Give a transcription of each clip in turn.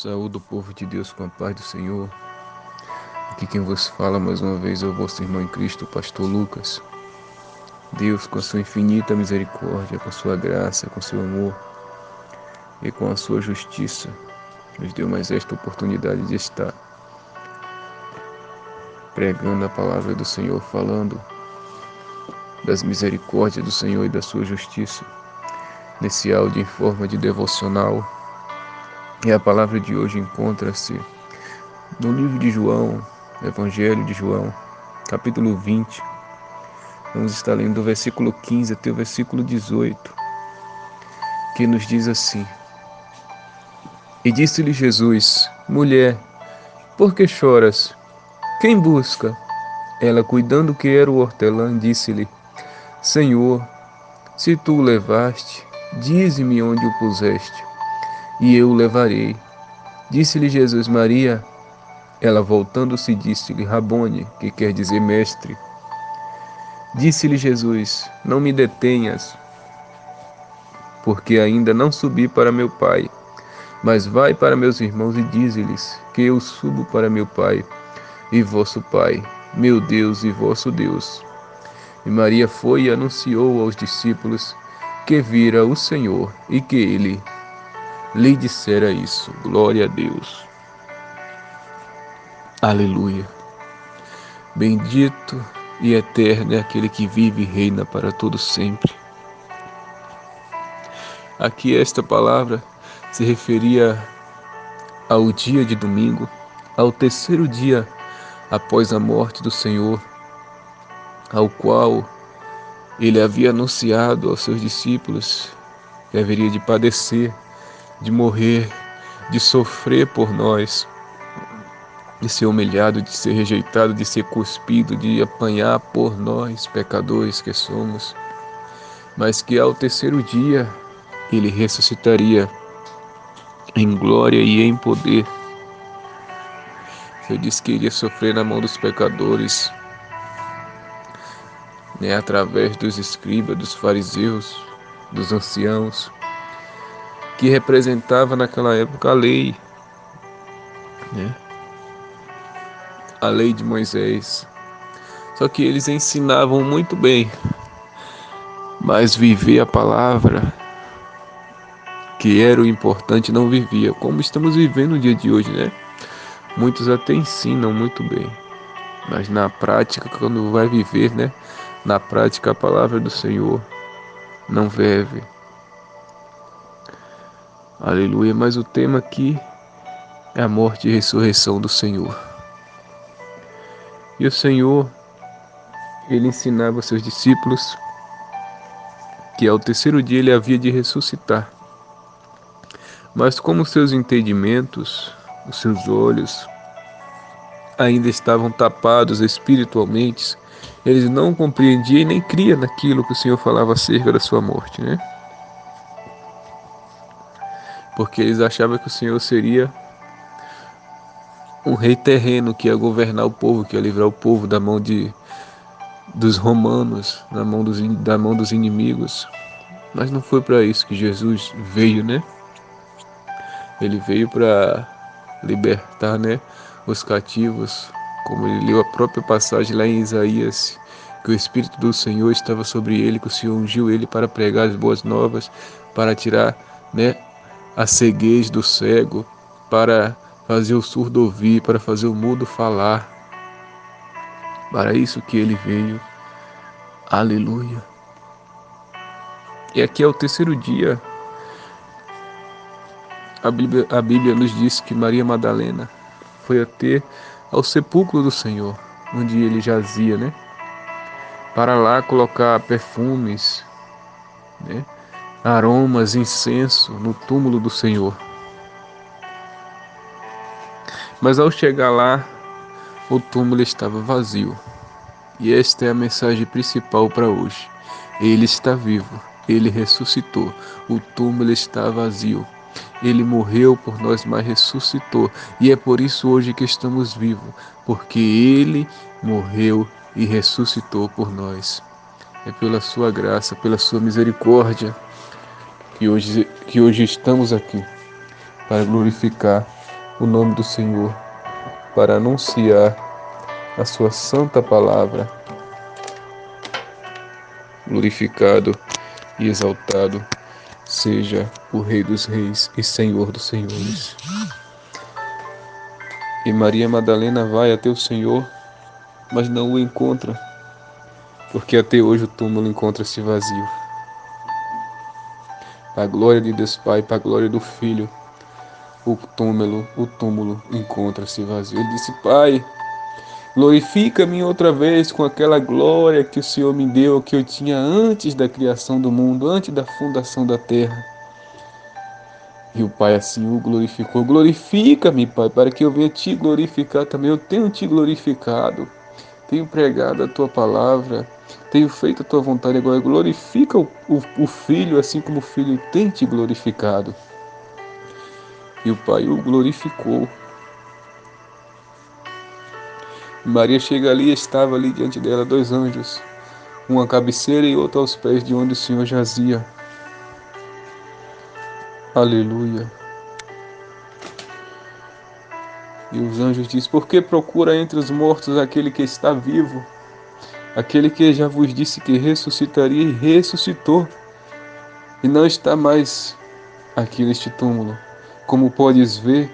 Saúde o povo de Deus com a paz do Senhor. Aqui quem vos fala mais uma vez é o vosso irmão em Cristo, o pastor Lucas. Deus, com a sua infinita misericórdia, com a sua graça, com o seu amor e com a sua justiça, nos deu mais esta oportunidade de estar pregando a palavra do Senhor, falando das misericórdias do Senhor e da sua justiça. Nesse áudio em forma de devocional, e a palavra de hoje encontra-se no livro de João, Evangelho de João, capítulo 20. Vamos estar lendo do versículo 15 até o versículo 18, que nos diz assim: E disse-lhe Jesus: Mulher, por que choras? Quem busca? Ela, cuidando que era o hortelã, disse-lhe: Senhor, se tu o levaste, dize-me onde o puseste, e eu o levarei. Disse-lhe Jesus: Maria. Ela, voltando-se, disse-lhe: Rabone, que quer dizer mestre. Disse-lhe Jesus: Não me detenhas, porque ainda não subi para meu Pai, mas vai para meus irmãos e dize-lhes que eu subo para meu Pai e vosso Pai, meu Deus e vosso Deus. E Maria foi e anunciou aos discípulos que vira o Senhor e que ele lhe dissera isso. Glória a Deus. Aleluia. Bendito e eterno é aquele que vive e reina para todo sempre. Aqui esta palavra se referia ao dia de domingo, ao terceiro dia após a morte do Senhor, ao qual ele havia anunciado aos seus discípulos que haveria de padecer, de morrer, de sofrer por nós, de ser humilhado, de ser rejeitado, de ser cuspido, de apanhar por nós, pecadores que somos, mas que ao terceiro dia ele ressuscitaria em glória e em poder. Eu disse que iria sofrer na mão dos pecadores, através dos escribas, dos fariseus, dos anciãos, que representava naquela época a lei, a lei de Moisés. Só que eles ensinavam muito bem, mas viver a palavra, que era o importante, não vivia, como estamos vivendo no dia de hoje, Muitos até ensinam muito bem, mas na prática, quando vai viver, na prática a palavra do Senhor não vive. Aleluia. Mas o tema aqui é a morte e ressurreição do Senhor. E o Senhor, ele ensinava aos seus discípulos que ao terceiro dia ele havia de ressuscitar. Mas como seus entendimentos, os seus olhos ainda estavam tapados espiritualmente, eles não compreendiam e nem criam naquilo que o Senhor falava acerca da sua morte, Porque eles achavam que o Senhor seria um rei terreno que ia governar o povo, que ia livrar o povo da mão dos romanos, da mão dos inimigos. Mas não foi para isso que Jesus veio, Ele veio para libertar, os cativos, como ele leu a própria passagem lá em Isaías, que o Espírito do Senhor estava sobre ele, que o Senhor ungiu ele para pregar as boas novas, para tirar, a ceguez do cego, para fazer o surdo ouvir, para fazer o mudo falar. Para isso que ele veio. Aleluia. E aqui é o terceiro dia. A Bíblia nos diz que Maria Madalena foi até ao sepulcro do Senhor, onde ele jazia, para lá colocar perfumes, aromas, incenso no túmulo do Senhor. Mas ao chegar lá, o túmulo estava vazio. E esta é a mensagem principal para hoje. Ele está vivo, ele ressuscitou, o túmulo está vazio. Ele morreu por nós, mas ressuscitou. E é por isso hoje que estamos vivos, porque ele morreu e ressuscitou por nós. É pela sua graça, pela sua misericórdia, que hoje estamos aqui para glorificar o nome do Senhor, para anunciar a sua santa palavra. Glorificado e exaltado seja o Rei dos Reis e Senhor dos Senhores. E Maria Madalena vai até o Senhor, mas não o encontra, porque até hoje o túmulo encontra-se vazio. Para a glória de Deus Pai, para a glória do Filho, o túmulo encontra-se vazio. Ele disse: Pai, glorifica-me outra vez com aquela glória que o Senhor me deu, que eu tinha antes da criação do mundo, antes da fundação da terra. E o Pai assim o glorificou. Glorifica-me, Pai, para que eu venha te glorificar também. Eu tenho te glorificado, tenho pregado a tua palavra, tenho feito a tua vontade. Agora glorifica o Filho, assim como o Filho tem te glorificado. E o Pai o glorificou. Maria chega ali e estava ali diante dela 2 anjos, um à cabeceira e outro aos pés de onde o Senhor jazia. Aleluia. E os anjos dizem: por que procura entre os mortos aquele que está vivo? Aquele que já vos disse que ressuscitaria e ressuscitou, e não está mais aqui neste túmulo. Como podes ver,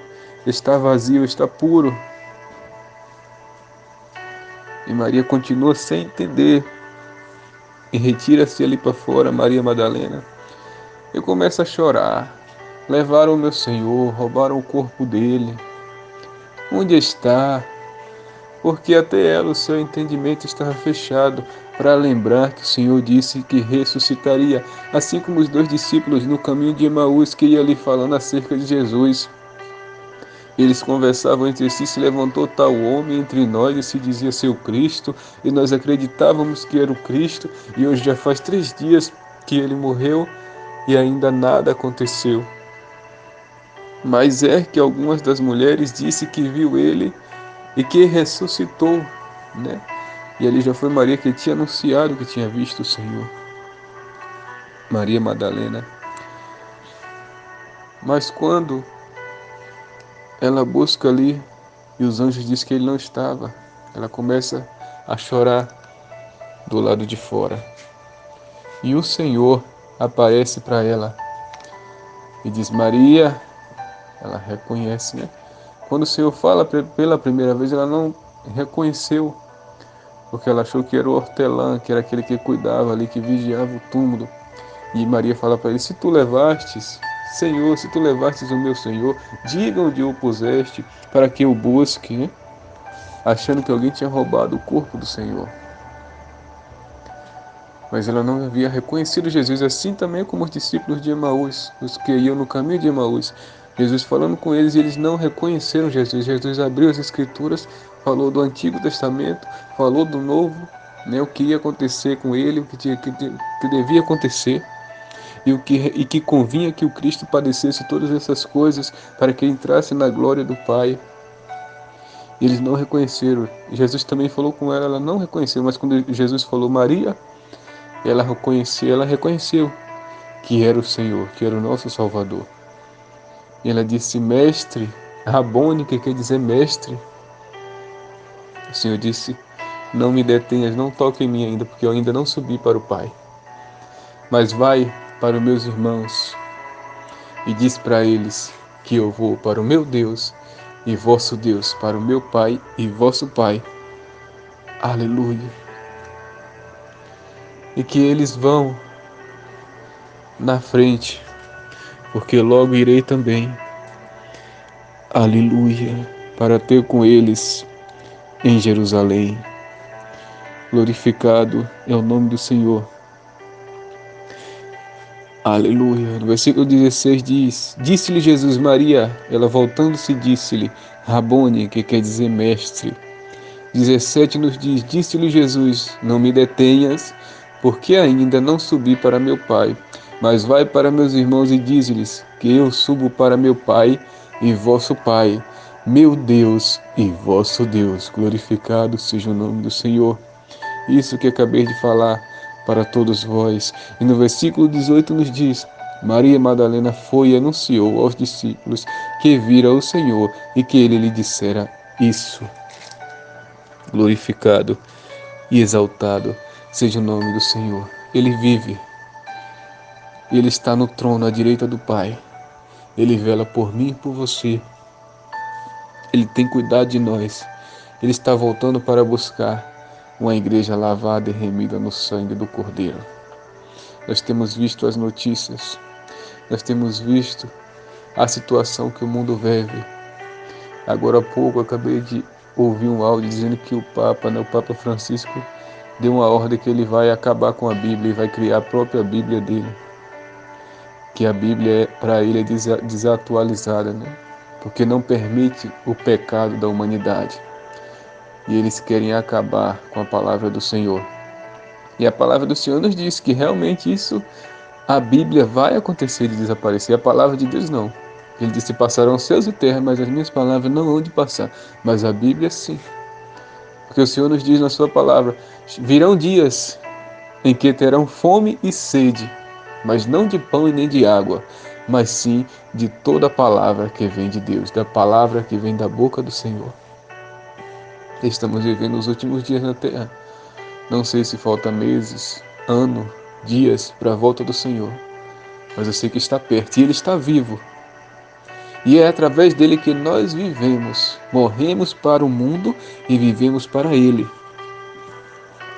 está vazio, está puro. E Maria continua sem entender. E retira-se ali para fora, Maria Madalena. E começa a chorar. Levaram o meu Senhor, roubaram o corpo dele. Onde está? Porque até ela o seu entendimento estava fechado para lembrar que o Senhor disse que ressuscitaria, assim como os 2 discípulos no caminho de Emaús que ia ali falando acerca de Jesus. Eles conversavam entre si: se levantou tal homem entre nós e se dizia ser o Cristo, e nós acreditávamos que era o Cristo, e hoje já faz 3 dias que ele morreu e ainda nada aconteceu. Mas é que algumas das mulheres disse que viu ele e que ressuscitou, né? E ali já foi Maria que tinha anunciado que tinha visto o Senhor. Maria Madalena. Mas quando ela busca ali e os anjos dizem que ele não estava, ela começa a chorar do lado de fora. E o Senhor aparece para ela e diz: Maria. Ela reconhece, né? Quando o Senhor fala pela primeira vez, ela não reconheceu, porque ela achou que era o hortelã, que era aquele que cuidava ali, que vigiava o túmulo. E Maria fala para ele: se tu levastes, Senhor, se tu levastes o meu Senhor, diga onde o puseste, para que eu busque, né? Achando que alguém tinha roubado o corpo do Senhor. Mas ela não havia reconhecido Jesus, assim também como os discípulos de Emaús, os que iam no caminho de Emaús. Jesus falando com eles e eles não reconheceram Jesus. Jesus abriu as Escrituras, falou do Antigo Testamento, falou do Novo, né, o que ia acontecer com ele, o que devia acontecer e que convinha que o Cristo padecesse todas essas coisas para que entrasse na glória do Pai. Eles não reconheceram. Jesus também falou com ela, ela não reconheceu, mas quando Jesus falou Maria, ela reconheceu que era o Senhor, que era o nosso Salvador. E ela disse: Mestre, Rabone, que quer dizer mestre. O Senhor disse: não me detenhas, não toque em mim ainda, porque eu ainda não subi para o Pai. Mas vai para os meus irmãos e diz para eles que eu vou para o meu Deus e vosso Deus, para o meu Pai e vosso Pai. Aleluia. E que eles vão na frente, porque logo irei também. Aleluia. Para ter com eles em Jerusalém. Glorificado é o nome do Senhor. Aleluia. No versículo 16 diz: disse-lhe Jesus: Maria. Ela voltando-se disse-lhe: Rabone, que quer dizer mestre. 17 nos diz: disse-lhe Jesus: não me detenhas, porque ainda não subi para meu Pai, mas vai para meus irmãos e dize-lhes que eu subo para meu Pai e vosso Pai, meu Deus e vosso Deus. Glorificado seja o nome do Senhor. Isso que acabei de falar para todos vós. E no versículo 18 nos diz: Maria Madalena foi e anunciou aos discípulos que vira o Senhor e que ele lhe dissera isso. Glorificado e exaltado seja o nome do Senhor. Ele vive, ele está no trono à direita do Pai. Ele vela por mim e por você. Ele tem cuidado de nós. Ele está voltando para buscar uma igreja lavada e remida no sangue do Cordeiro. Nós temos visto as notícias, nós temos visto a situação que o mundo vive. Agora há pouco eu acabei de ouvir um áudio dizendo que o Papa Francisco, deu uma ordem que ele vai acabar com a Bíblia e vai criar a própria Bíblia dele. Que a Bíblia, para ele, é desatualizada, né? Porque não permite o pecado da humanidade. E eles querem acabar com a palavra do Senhor. E a palavra do Senhor nos diz que realmente isso, a Bíblia vai acontecer de desaparecer. A palavra de Deus não. Ele disse: passarão céus e terra, mas as minhas palavras não hão de passar. Mas a Bíblia sim. Porque o Senhor nos diz na sua palavra: virão dias em que terão fome e sede, mas não de pão e nem de água, mas sim de toda a palavra que vem de Deus, da palavra que vem da boca do Senhor. Estamos vivendo os últimos dias na terra. Não sei se falta meses, ano, dias para a volta do Senhor, mas eu sei que está perto e Ele está vivo. E é através dele que nós vivemos, morremos para o mundo e vivemos para Ele.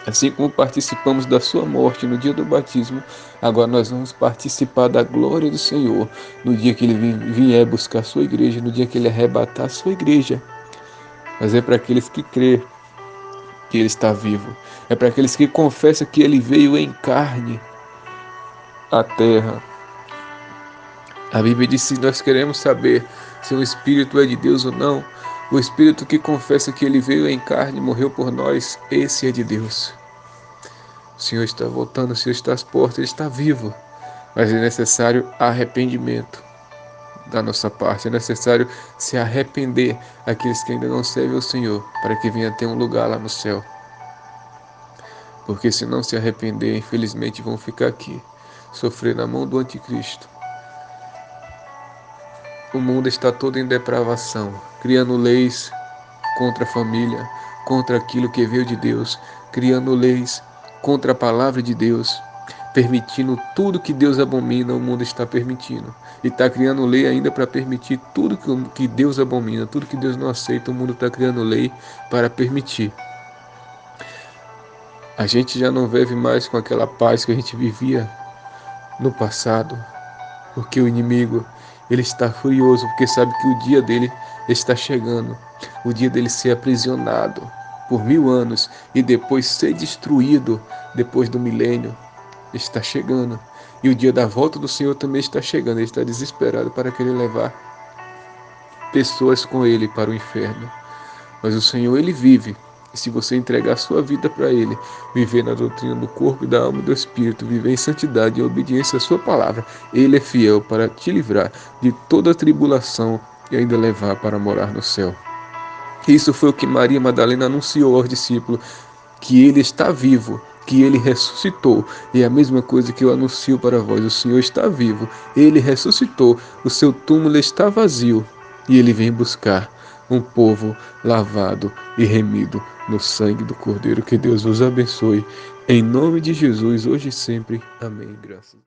Assim como participamos da sua morte no dia do batismo, agora nós vamos participar da glória do Senhor no dia que Ele vier buscar a sua igreja, no dia que Ele arrebatar a sua igreja. Mas é para aqueles que crêem que Ele está vivo. É para aqueles que confessam que Ele veio em carne à terra. A Bíblia diz: se nós queremos saber se o Espírito é de Deus ou não, o Espírito que confessa que Ele veio em carne e morreu por nós, esse é de Deus. O Senhor está voltando, o Senhor está às portas, Ele está vivo. Mas é necessário arrependimento da nossa parte. É necessário se arrepender aqueles que ainda não servem ao Senhor, para que venha ter um lugar lá no céu. Porque se não se arrepender, infelizmente vão ficar aqui, sofrer na mão do anticristo. O mundo está todo em depravação, criando leis contra a família, contra aquilo que veio de Deus, criando leis contra a palavra de Deus, permitindo tudo que Deus abomina, o mundo está permitindo. E está criando lei ainda para permitir tudo que Deus abomina, tudo que Deus não aceita, o mundo está criando lei para permitir. A gente já não vive mais com aquela paz que a gente vivia no passado, porque o inimigo, ele está furioso, porque sabe que o dia dele está chegando, o dia dele ser aprisionado por 1000 anos e depois ser destruído depois do milênio, está chegando. E o dia da volta do Senhor também está chegando. Ele está desesperado para querer levar pessoas com ele para o inferno. Mas o Senhor, ele vive. E se você entregar sua vida para Ele, viver na doutrina do corpo, da alma e do Espírito, viver em santidade e obediência à sua palavra, Ele é fiel para te livrar de toda tribulação e ainda levar para morar no céu. Isso foi o que Maria Madalena anunciou aos discípulos, que Ele está vivo, que Ele ressuscitou. E é a mesma coisa que eu anuncio para vós: o Senhor está vivo, Ele ressuscitou, o seu túmulo está vazio e Ele vem buscar um povo lavado e remido no sangue do Cordeiro. Que Deus vos abençoe. Em nome de Jesus, hoje e sempre. Amém. Graças.